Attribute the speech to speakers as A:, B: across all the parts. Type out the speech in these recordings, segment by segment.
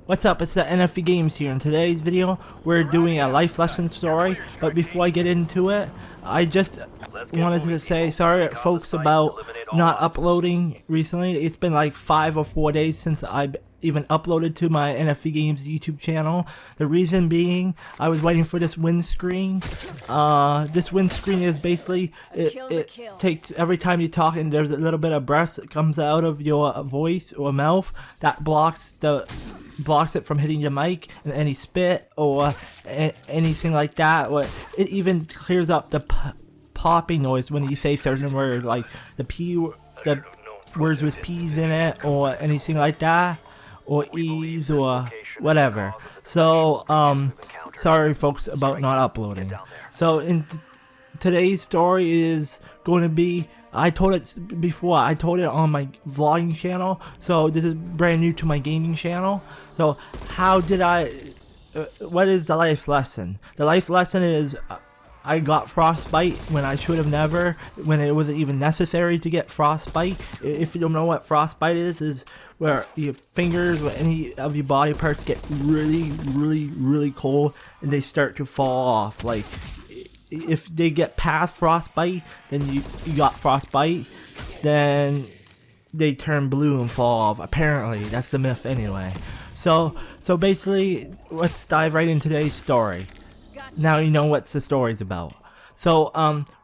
A: What's up, it's the NFE Games here. In today's video, we're doing a life lesson story, but before I get into it, I just wanted to say sorry folks about not uploading recently. It's been like 5 or 4 days since I even uploaded to my NFE Games YouTube channel. The reason being, I was waiting for this windscreen. This windscreen is basically, it takes, every time you talk and there's a little bit of breath that comes out of your voice or mouth, that blocks it from hitting the mic, and any spit or anything like that. Or it even clears up the popping noise when you say certain words, like the words with P's in it or anything like that, or E's or whatever. So sorry folks about not uploading. So in today's story is going to be, I told it before, I told it on my vlogging channel, so this is brand new to my gaming channel. So how did what is the life lesson? The life lesson is I got frostbite when I should have never, when it wasn't even necessary to get frostbite. If you don't know what frostbite is where your fingers or any of your body parts get really cold and they start to fall off. Like, if they get past frostbite, then you got frostbite, then they turn blue and fall off. Apparently, that's the myth anyway. So basically, let's dive right into today's story. Now you know what the story's about. So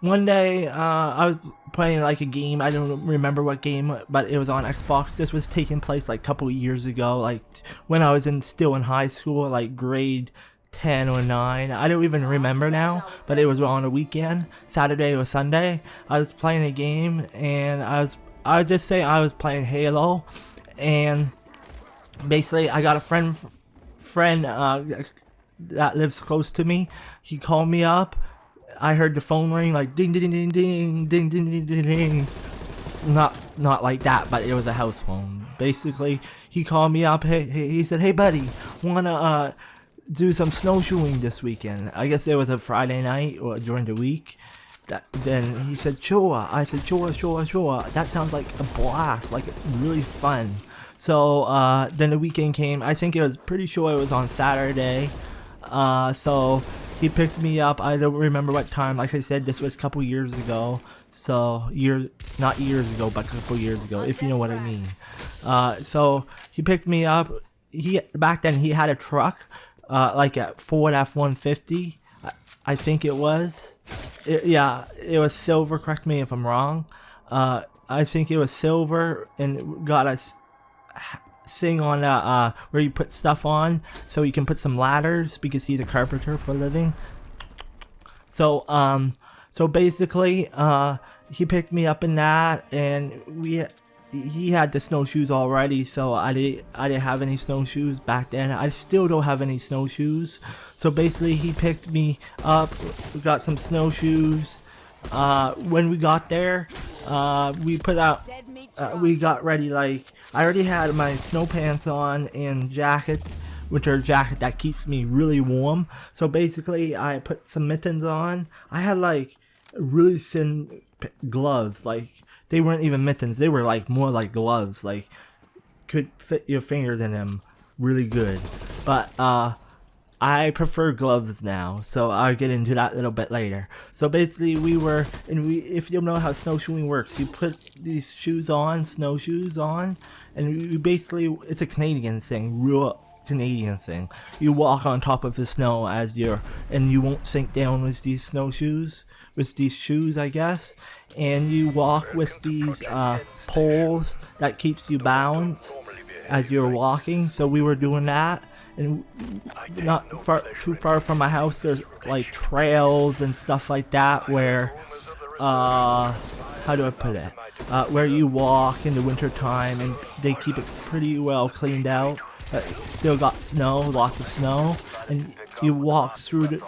A: one day I was playing like a game. I don't remember what game, but it was on Xbox. This was taking place like a couple of years ago, like when I was still in high school, like grade 10 or 9. I don't even remember now, but it was on a weekend, Saturday or Sunday. I was playing a game, and I would just say I was playing Halo, and basically I got a friend that lives close to me. He called me up. I heard the phone ring, like ding ding ding ding ding ding ding ding ding. Not like that, but it was a house phone. Basically, he called me up. He said, "Hey buddy, wanna do some snowshoeing this weekend?" I guess it was a Friday night or during the week. Then he said, "Sure." I said, "Sure." That sounds like a blast, like really fun. So then the weekend came. I think it was pretty sure it was on Saturday. So he picked me up. I don't remember what time. Like I said, this was a couple years ago. So not years ago, but a couple years ago, if you know what I mean. So he picked me up. Back then he had a truck, like a Ford F-150. I think it was. Yeah, it was silver. Correct me if I'm wrong. I think it was silver, and got a thing on where you put stuff on, so you can put some ladders, because he's a carpenter for a living. So basically he picked me up in that, and he had the snowshoes already, so I didn't have any snowshoes back then. I still don't have any snowshoes. So basically he picked me up, we got some snowshoes. When we got there, we got ready. Like, I already had my snow pants on and winter jacket that keeps me really warm. So basically I put some mittens on. I had like really thin gloves, like they weren't even mittens, they were like more like gloves, like could fit your fingers in them really good. But I prefer gloves now, so I'll get into that a little bit later. So basically if you don't know how snowshoeing works, you put these shoes on, snowshoes on, and it's a Canadian thing, real Canadian thing. You walk on top of the snow and you won't sink down with these snowshoes, with these shoes, I guess. And you walk with these poles that keeps you balanced as you're walking. So we were doing that. And not too far from my house, there's like trails and stuff like that where, how do I put it? Where you walk in the winter time, and they keep it pretty well cleaned out. But still got snow, lots of snow, and you walk through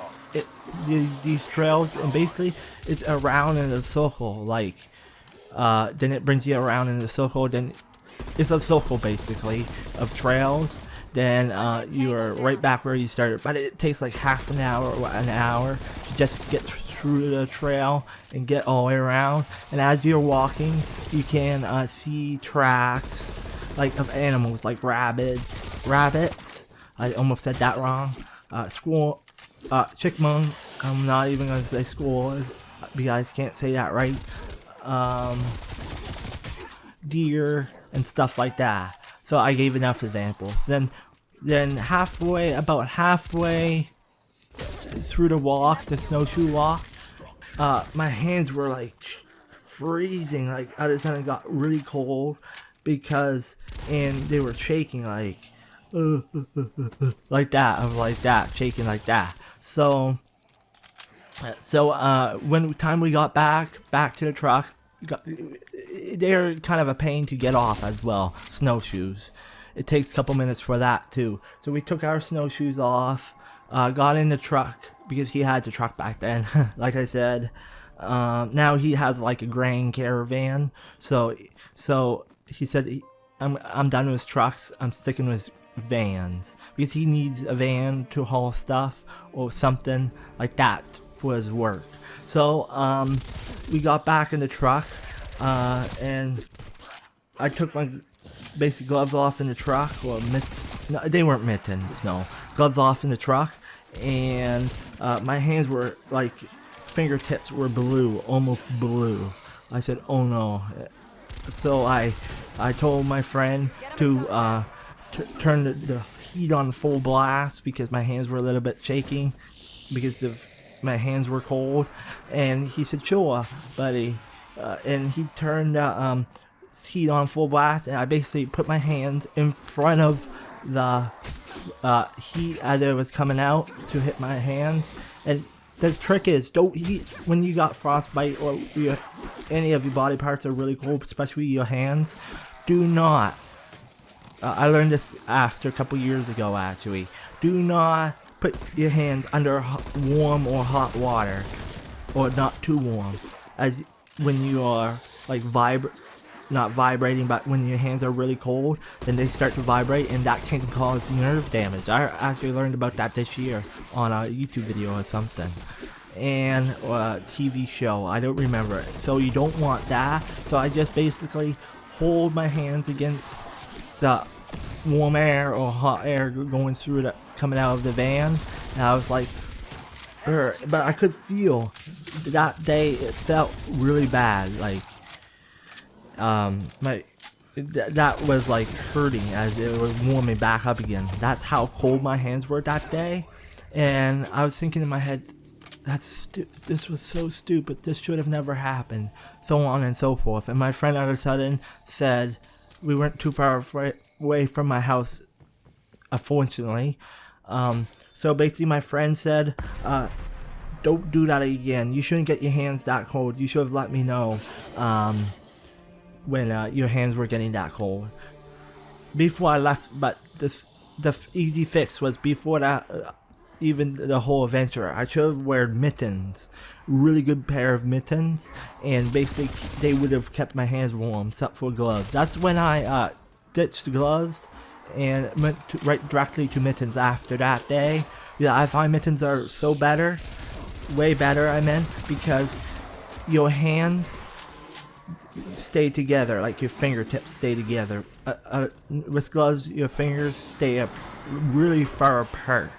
A: these trails, and basically it's around in a circle. Like, then it brings you around in a circle. Then it's a circle basically of trails. Then you are right back where you started, but it takes like half an hour or an hour to just get through the trail and get all the way around. And as you're walking, you can see tracks like of animals, like rabbits, I almost said that wrong. Chipmunks. I'm not even gonna say squirrels. You guys can't say that right. Deer and stuff like that. So I gave enough examples. Then about halfway through the snowshoe walk, my hands were like freezing. Like all of a sudden it got really cold and they were shaking like like that. I was like that, shaking like that. So when time we got back to the truck, they're kind of a pain to get off as well. Snowshoes. It takes a couple minutes for that too. So we took our snowshoes off, got in the truck because he had the truck back then. Like I said, now he has like a grain caravan. So he said, I'm done with trucks. I'm sticking with vans because he needs a van to haul stuff or something like that for his work. So we got back in the truck, and I took my basic gloves off in the truck, or no, they weren't mittens, no, gloves off in the truck, and my hands were like, fingertips were blue, almost blue. I said, oh no. So I told my friend to turn the heat on full blast because my hands were a little bit shaking because of my hands were cold, and he said, sure buddy, and he turned heat on full blast, and I basically put my hands in front of the heat as it was coming out to hit my hands. And the trick is, don't heat when you got frostbite or any of your body parts are really cold, especially your hands. Do not, I learned this after a couple years ago actually, do not put your hands under warm or hot water, or not too warm, as when you are like not vibrating, but when your hands are really cold, then they start to vibrate, and that can cause nerve damage. I actually learned about that this year on a YouTube video or something, and a TV show, I don't remember it. So you don't want that. So I just basically hold my hands against the warm air or hot air going through the coming out of the van, and I was like, but I could feel that day it felt really bad, like that was like hurting as it was warming back up again. That's how cold my hands were that day. And I was thinking in my head, this was so stupid, this should have never happened, so on and so forth. And my friend all of a sudden said, we weren't too far away from my house, unfortunately. So basically my friend said, don't do that again. You shouldn't get your hands that cold. You should have let me know when your hands were getting that cold before I left. But the easy fix was before that, even the whole adventure, I should have worn mittens, really good pair of mittens, and basically they would have kept my hands warm, except for gloves. That's when I ditched the gloves and went right directly to mittens after that day. Yeah, I find mittens are so better, way better I meant, because your hands stay together, like your fingertips stay together. With gloves, your fingers stay really far apart.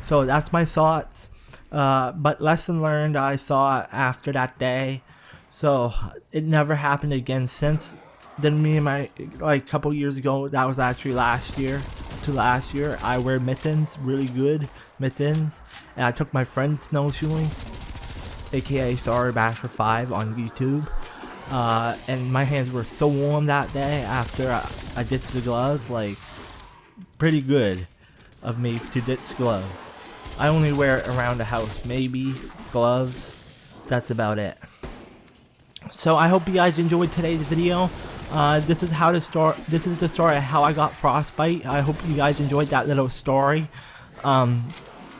A: So that's my thoughts. But lesson learned, I saw after that day. So it never happened again since. Then me and my, like, couple years ago, that was actually last year, I wear mittens, really good mittens, and I took my friend snowshoeing, aka Sorry Basher 5 on YouTube, and my hands were so warm that day after I ditched the gloves. Like, pretty good of me to ditch gloves. I only wear it around the house, maybe gloves, that's about it. So I hope you guys enjoyed today's video. This is the story of how I got frostbite. I hope you guys enjoyed that little story. I'm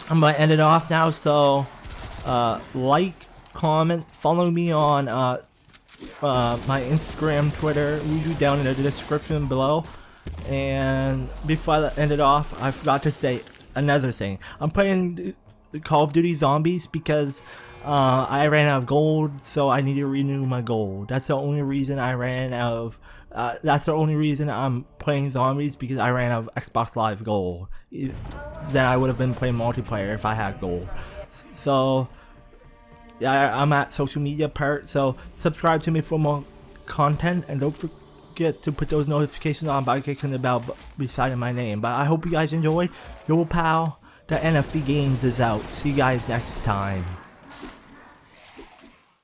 A: gonna end it off now, so like, comment, follow me on my Instagram, Twitter, down in the description below. And before I end it off, I forgot to say another thing. I'm playing Call of Duty Zombies because I ran out of gold, so I need to renew my gold. That's the only reason I ran out of That's the only reason I'm playing zombies, because I ran out of Xbox Live Gold. Then I would have been playing multiplayer if I had gold. So yeah, I'm at social media part, so subscribe to me for more content, and don't forget to put those notifications on by clicking the bell beside my name. But I hope you guys enjoyed. Your pal, the NFT Games is out. See you guys next time.